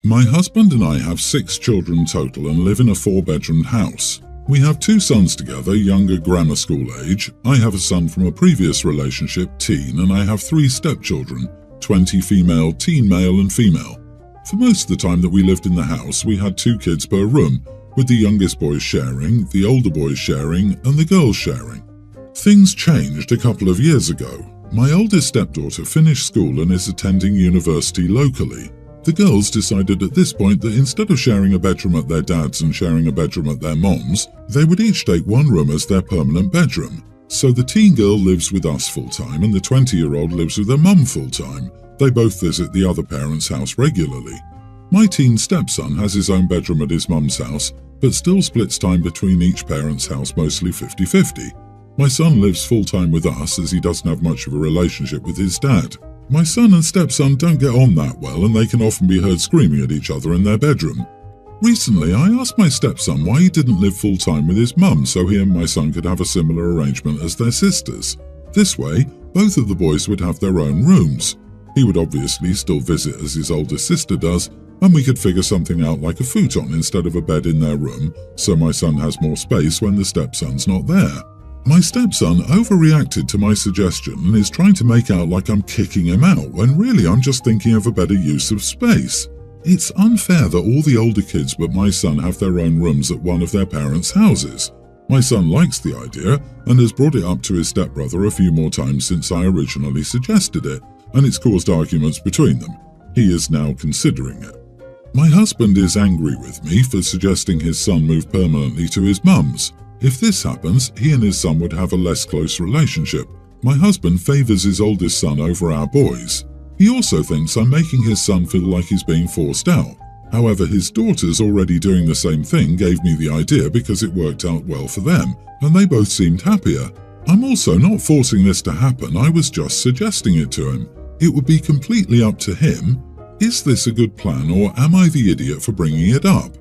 My husband and I have 6 children total and live in a 4-bedroomed house. We have 2 sons together, younger grammar school age. I have a son from a previous relationship, teen, and I have 3 stepchildren, 20 female, teen male and female. For most of the time that we lived in the house, we had 2 kids per room, with the youngest boys sharing, the older boys sharing, and the girls sharing. Things changed a couple of years ago. My oldest stepdaughter finished school and is attending university locally. The girls decided at this point that instead of sharing a bedroom at their dad's and sharing a bedroom at their mom's, they would each take one room as their permanent bedroom. So the teen girl lives with us full-time and the 20-year-old lives with her mum full-time. They both visit the other parent's house regularly. My teen stepson has his own bedroom at his mum's house, but still splits time between each parent's house, mostly 50-50. My son lives full-time with us as he doesn't have much of a relationship with his dad. My son and stepson don't get on that well and they can often be heard screaming at each other in their bedroom. Recently, I asked my stepson why he didn't live full-time with his mum so he and my son could have a similar arrangement as their sisters. This way, both of the boys would have their own rooms. He would obviously still visit as his older sister does, and we could figure something out like a futon instead of a bed in their room, so my son has more space when the stepson's not there. My stepson overreacted to my suggestion and is trying to make out like I'm kicking him out when really I'm just thinking of a better use of space. It's unfair that all the older kids but my son have their own rooms at one of their parents' houses. My son likes the idea and has brought it up to his stepbrother a few more times since I originally suggested it, and it's caused arguments between them. He is now considering it. My husband is angry with me for suggesting his son move permanently to his mum's. If this happens, he and his son would have a less close relationship. My husband favours his oldest son over our boys. He also thinks I'm making his son feel like he's being forced out. However, his daughters already doing the same thing gave me the idea because it worked out well for them, and they both seemed happier. I'm also not forcing this to happen, I was just suggesting it to him. It would be completely up to him. Is this a good plan or am I the idiot for bringing it up?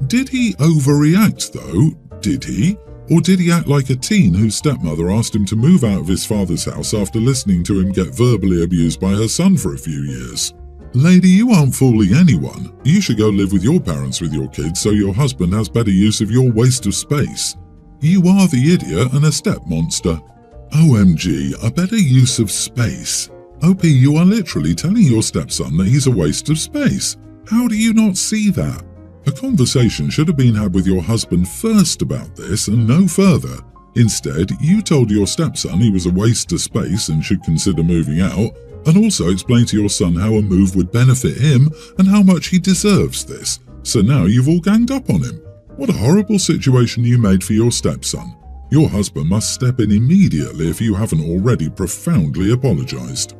Did he overreact though? Did he? Or did he act like a teen whose stepmother asked him to move out of his father's house after listening to him get verbally abused by her son for a few years? Lady, you aren't fooling anyone. You should go live with your parents with your kids so your husband has better use of your waste of space. You are the idiot and a step monster. OMG, a better use of space. OP, you are literally telling your stepson that he's a waste of space. How do you not see that? A conversation should have been had with your husband first about this and no further. Instead, you told your stepson he was a waste of space and should consider moving out, and also explained to your son how a move would benefit him and how much he deserves this. So now you've all ganged up on him. What a horrible situation you made for your stepson. Your husband must step in immediately if you haven't already profoundly apologized.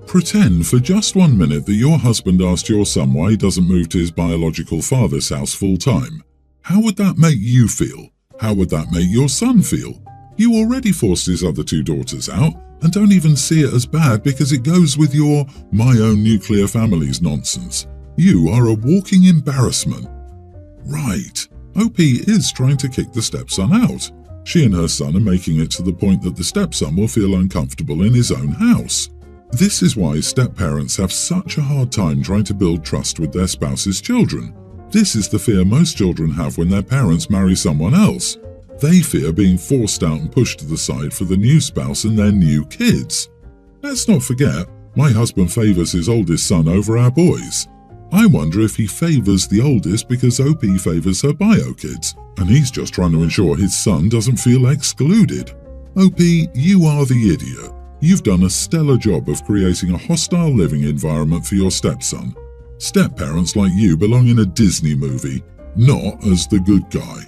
Pretend for just 1 minute that your husband asked your son why he doesn't move to his biological father's house full-time. How would that make you feel? How would that make your son feel? You already forced his other 2 daughters out and don't even see it as bad because it goes with your my own nuclear family's nonsense. You are a walking embarrassment. Right, OP is trying to kick the stepson out. She and her son are making it to the point that the stepson will feel uncomfortable in his own house. This is why step-parents have such a hard time trying to build trust with their spouse's children. This is the fear most children have when their parents marry someone else. They fear being forced out and pushed to the side for the new spouse and their new kids. Let's not forget, my husband favours his oldest son over our boys. I wonder if he favours the oldest because OP favours her bio kids, and he's just trying to ensure his son doesn't feel excluded. OP, you are the idiot. You've done a stellar job of creating a hostile living environment for your stepson. Step-parents like you belong in a Disney movie, not as the good guy.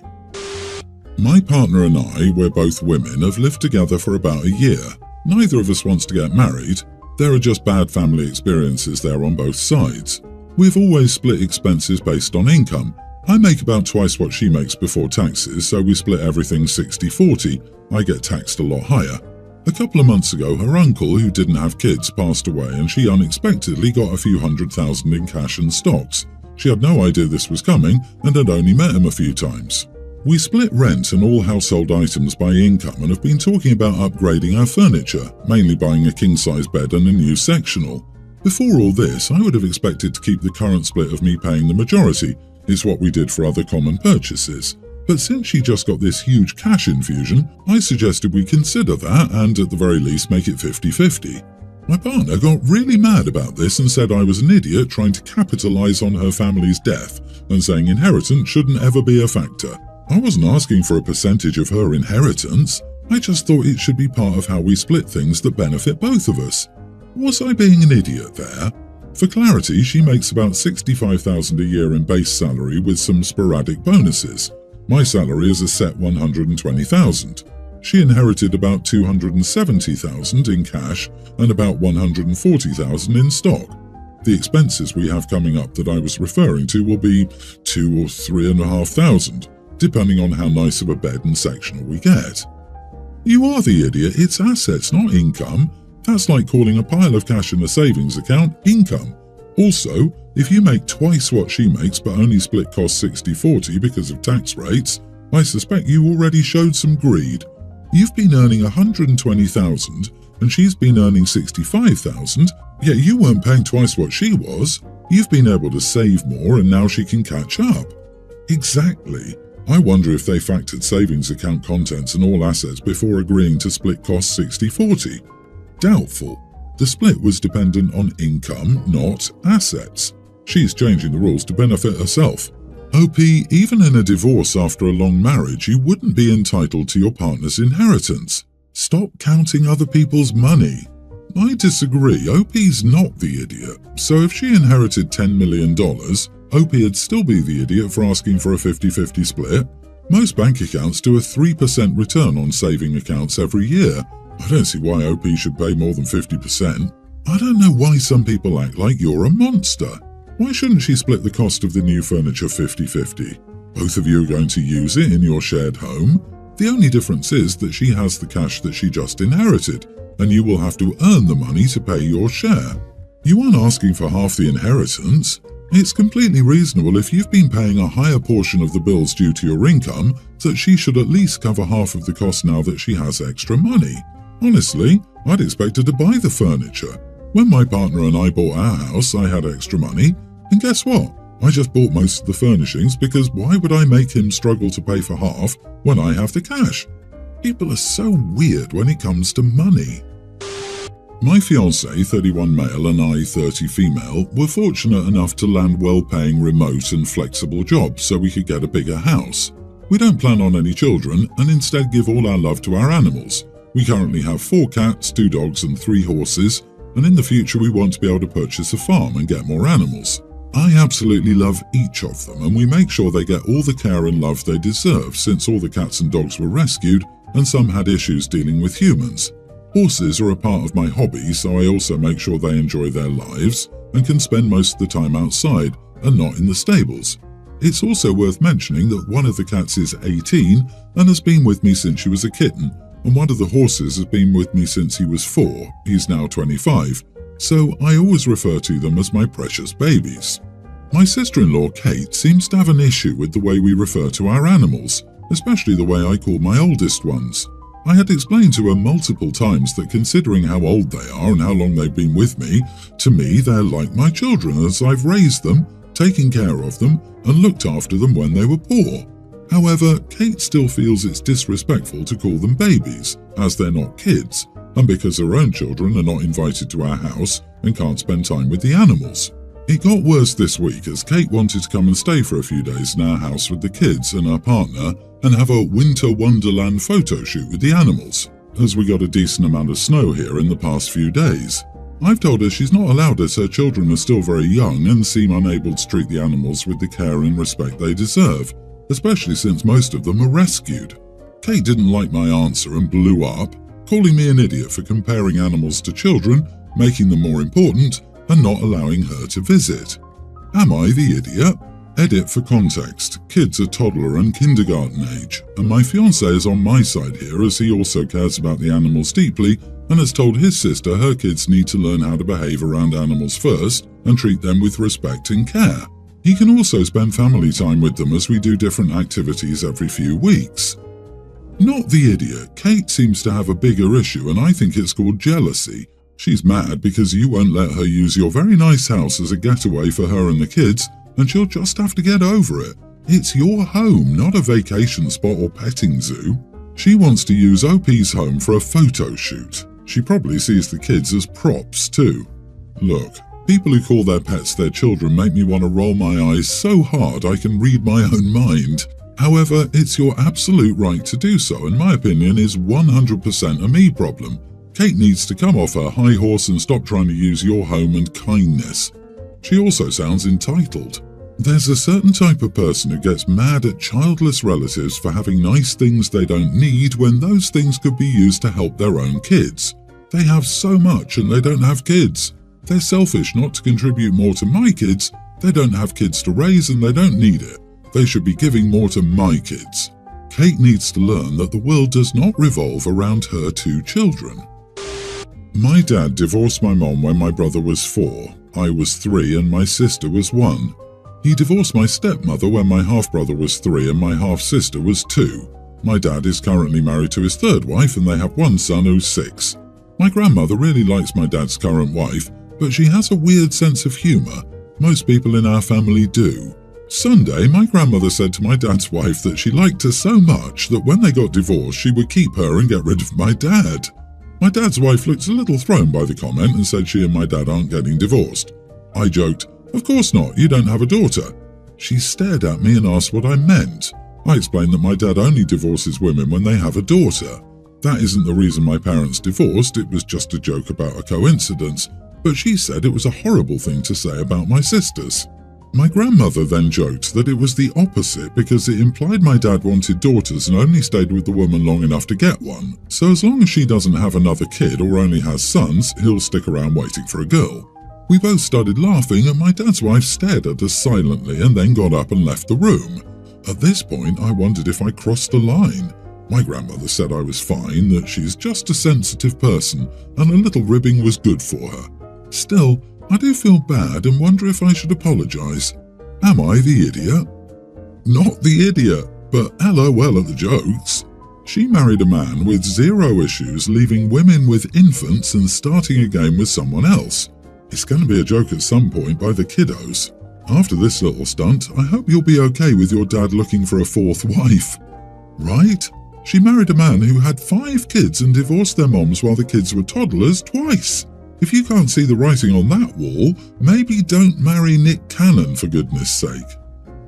My partner and I, we're both women, have lived together for about a year. Neither of us wants to get married. There are just bad family experiences there on both sides. We've always split expenses based on income. I make about twice what she makes before taxes, so we split everything 60-40. I get taxed a lot higher. A couple of months ago, her uncle, who didn't have kids, passed away and she unexpectedly got a few $100,000 in cash and stocks. She had no idea this was coming and had only met him a few times. We split rent and all household items by income and have been talking about upgrading our furniture, mainly buying a king-size bed and a new sectional. Before all this, I would have expected to keep the current split of me paying the majority. It's what we did for other common purchases. But since she just got this huge cash infusion, I suggested we consider that and at the very least make it 50-50. My partner got really mad about this and said I was an idiot trying to capitalize on her family's death and saying inheritance shouldn't ever be a factor. I wasn't asking for a percentage of her inheritance. I just thought it should be part of how we split things that benefit both of us. Was I being an idiot there? For clarity, she makes about $65,000 a year in base salary with some sporadic bonuses. My salary is a set $120,000. She inherited about $270,000 in cash and about $140,000 in stock. The expenses we have coming up that I was referring to will be $2,000 or $3,500, depending on how nice of a bed and sectional we get. You are the idiot. It's assets, not income. That's like calling a pile of cash in a savings account income. Also, if you make twice what she makes but only split costs 60-40 because of tax rates, I suspect you already showed some greed. You've been earning $120,000 and she's been earning $65,000, yet you weren't paying twice what she was. You've been able to save more and now she can catch up. Exactly. I wonder if they factored savings account contents and all assets before agreeing to split costs 60-40. Doubtful. The split was dependent on income, not assets. She's changing the rules to benefit herself. OP, even in a divorce after a long marriage, you wouldn't be entitled to your partner's inheritance. Stop counting other people's money. I disagree. OP's not the idiot. So if she inherited $10 million, OP'd still be the idiot for asking for a 50-50 split. Most bank accounts do a 3% return on saving accounts every year. I don't see why OP should pay more than 50%. I don't know why some people act like you're a monster. Why shouldn't she split the cost of the new furniture 50-50? Both of you are going to use it in your shared home. The only difference is that she has the cash that she just inherited, and you will have to earn the money to pay your share. You aren't asking for half the inheritance. It's completely reasonable if you've been paying a higher portion of the bills due to your income that she should at least cover half of the cost now that she has extra money. Honestly, I'd expect her to buy the furniture. When my partner and I bought our house, I had extra money, and guess what? I just bought most of the furnishings because why would I make him struggle to pay for half when I have the cash? People are so weird when it comes to money. My fiancé, 31 male and I, 30 female, were fortunate enough to land well-paying remote and flexible jobs so we could get a bigger house. We don't plan on any children and instead give all our love to our animals. We currently have 4 cats, 2 dogs and 3 horses, and in the future we want to be able to purchase a farm and get more animals. I absolutely love each of them and we make sure they get all the care and love they deserve since all the cats and dogs were rescued and some had issues dealing with humans. Horses are a part of my hobby, so I also make sure they enjoy their lives and can spend most of the time outside and not in the stables. It's also worth mentioning that one of the cats is 18 and has been with me since she was a kitten, and one of the horses has been with me since he was 4, he's now 25, so I always refer to them as my precious babies. My sister-in-law Kate seems to have an issue with the way we refer to our animals, especially the way I call my oldest ones. I had explained to her multiple times that considering how old they are and how long they've been with me, to me they're like my children as I've raised them, taken care of them, and looked after them when they were poor. However, Kate still feels it's disrespectful to call them babies, as they're not kids, and because her own children are not invited to our house and can't spend time with the animals. It got worse this week as Kate wanted to come and stay for a few days in our house with the kids and her partner and have a winter wonderland photo shoot with the animals, as we got a decent amount of snow here in the past few days. I've told her she's not allowed as her children are still very young and seem unable to treat the animals with the care and respect they deserve, especially since most of them are rescued. Kate didn't like my answer and blew up, calling me an idiot for comparing animals to children, making them more important, and not allowing her to visit. Am I the idiot? Edit for context. Kids are toddler and kindergarten age, and my fiancé is on my side here as he also cares about the animals deeply and has told his sister her kids need to learn how to behave around animals first and treat them with respect and care. He can also spend family time with them as we do different activities every few weeks. Not the idiot. Kate seems to have a bigger issue and I think it's called jealousy. She's mad because you won't let her use your very nice house as a getaway for her and the kids, and she'll just have to get over it. It's your home, not a vacation spot or petting zoo. She wants to use OP's home for a photo shoot. She probably sees the kids as props too. Look, people who call their pets their children make me want to roll my eyes so hard I can read my own mind. However, it's your absolute right to do so, and my opinion is 100% a me problem. Kate needs to come off her high horse and stop trying to use your home and kindness. She also sounds entitled. There's a certain type of person who gets mad at childless relatives for having nice things they don't need when those things could be used to help their own kids. They have so much and they don't have kids. They're selfish not to contribute more to my kids. They don't have kids to raise and they don't need it. They should be giving more to my kids. Kate needs to learn that the world does not revolve around her 2 children. My dad divorced my mom when my brother was 4, I was 3 and my sister was 1. He divorced my stepmother when my half-brother was 3 and my half-sister was 2. My dad is currently married to his 3rd wife and they have 1 son who's 6. My grandmother really likes my dad's current wife, but she has a weird sense of humour. Most people in our family do. Sunday, my grandmother said to my dad's wife that she liked her so much that when they got divorced she would keep her and get rid of my dad. My dad's wife looked a little thrown by the comment and said she and my dad aren't getting divorced. I joked, "Of course not, you don't have a daughter." She stared at me and asked what I meant. I explained that my dad only divorces women when they have a daughter. That isn't the reason my parents divorced, it was just a joke about a coincidence, but she said it was a horrible thing to say about my sisters. My grandmother then joked that it was the opposite because it implied my dad wanted daughters and only stayed with the woman long enough to get one. So as long as she doesn't have another kid or only has sons, he'll stick around waiting for a girl. We both started laughing and my dad's wife stared at us silently and then got up and left the room. At this point, I wondered if I crossed the line. My grandmother said I was fine, that she's just a sensitive person and a little ribbing was good for her. Still, I do feel bad and wonder if I should apologise. Am I the idiot? Not the idiot, but LOL at the jokes. She married a man with 0 issues, leaving women with infants and starting again with someone else. It's going to be a joke at some point by the kiddos. After this little stunt, I hope you'll be okay with your dad looking for a 4th wife. Right? She married a man who had 5 kids and divorced their moms while the kids were toddlers twice. If you can't see the writing on that wall, maybe don't marry Nick Cannon for goodness sake.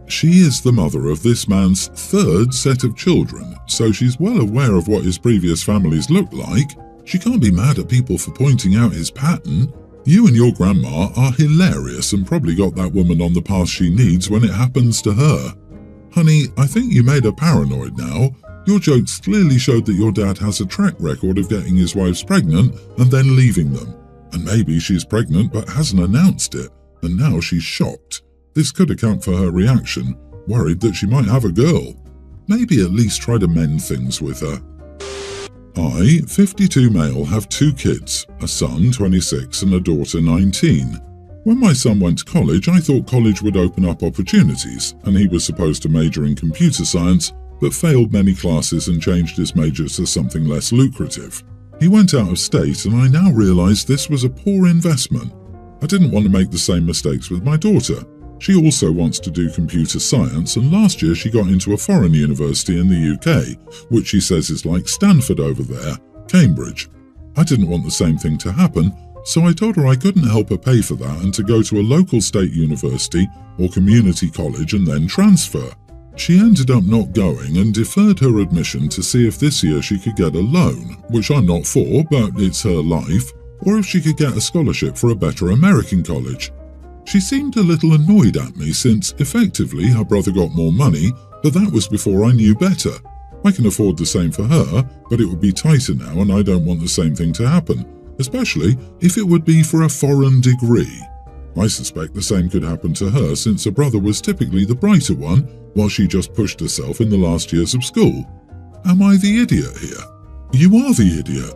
She is the mother of this man's 3rd set of children, so she's well aware of what his previous families looked like. She can't be mad at people for pointing out his pattern. You and your grandma are hilarious and probably got that woman on the path she needs when it happens to her. Honey, I think you made her paranoid now. Your jokes clearly showed that your dad has a track record of getting his wives pregnant and then leaving them. And maybe she's pregnant but hasn't announced it, and now she's shocked. This could account for her reaction, worried that she might have a girl. Maybe at least try to mend things with her. I, 52 male, have 2 kids, a son, 26, and a daughter, 19. When my son went to college, I thought college would open up opportunities, and he was supposed to major in computer science, but failed many classes and changed his major to something less lucrative. He went out of state and I now realise this was a poor investment. I didn't want to make the same mistakes with my daughter. She also wants to do computer science and last year she got into a foreign university in the UK, which she says is like Stanford over there, Cambridge. I didn't want the same thing to happen, so I told her I couldn't help her pay for that and to go to a local state university or community college and then transfer. She ended up not going and deferred her admission to see if this year she could get a loan, which I'm not for, but it's her life, or if she could get a scholarship for a better American college. She seemed a little annoyed at me since, effectively, her brother got more money, but that was before I knew better. I can afford the same for her, but it would be tighter now and I don't want the same thing to happen, especially if it would be for a foreign degree. I suspect the same could happen to her since her brother was typically the brighter one, while she just pushed herself in the last years of school. Am I the idiot here? You are the idiot.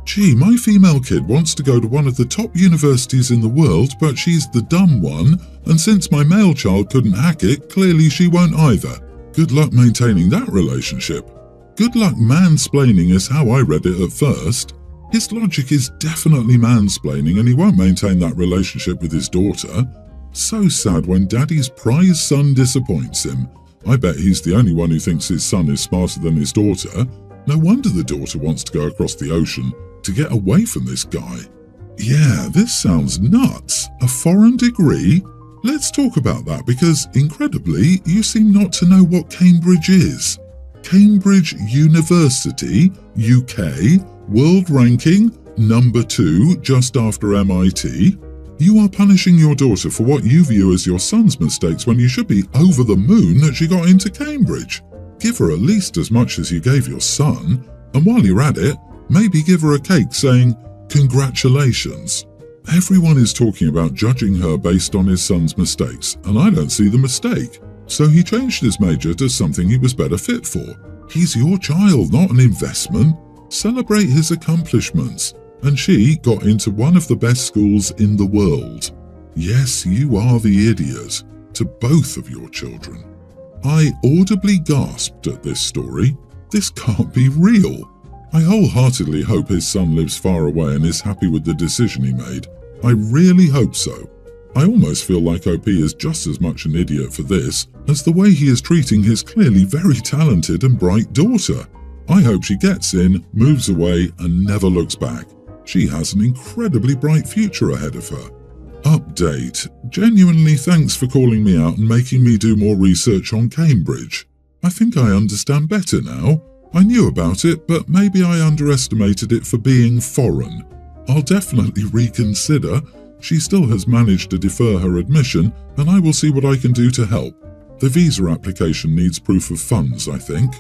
Gee, my female kid wants to go to one of the top universities in the world, but she's the dumb one, and since my male child couldn't hack it, clearly she won't either. Good luck maintaining that relationship. Good luck mansplaining is how I read it at first. His logic is definitely mansplaining and he won't maintain that relationship with his daughter. So sad when daddy's prize son disappoints him. I bet he's the only one who thinks his son is smarter than his daughter. No wonder the daughter wants to go across the ocean to get away from this guy. Yeah, this sounds nuts. A foreign degree? Let's talk about that because, incredibly, you seem not to know what Cambridge is. Cambridge University, UK, world ranking, number 2, just after MIT. You are punishing your daughter for what you view as your son's mistakes when you should be over the moon that she got into Cambridge. Give her at least as much as you gave your son, and while you're at it, maybe give her a cake saying, "Congratulations." Everyone is talking about judging her based on his son's mistakes, and I don't see the mistake. So he changed his major to something he was better fit for. He's your child, not an investment. Celebrate his accomplishments. And she got into one of the best schools in the world. Yes, you are the idiot to both of your children. I audibly gasped at this story. This can't be real. I wholeheartedly hope his son lives far away and is happy with the decision he made. I really hope so. I almost feel like OP is just as much an idiot for this as the way he is treating his clearly very talented and bright daughter. I hope she gets in, moves away, and never looks back. She has an incredibly bright future ahead of her. Update. Genuinely thanks for calling me out and making me do more research on Cambridge. I think I understand better now. I knew about it, but maybe I underestimated it for being foreign. I'll definitely reconsider. She still has managed to defer her admission, and I will see what I can do to help. The visa application needs proof of funds, I think.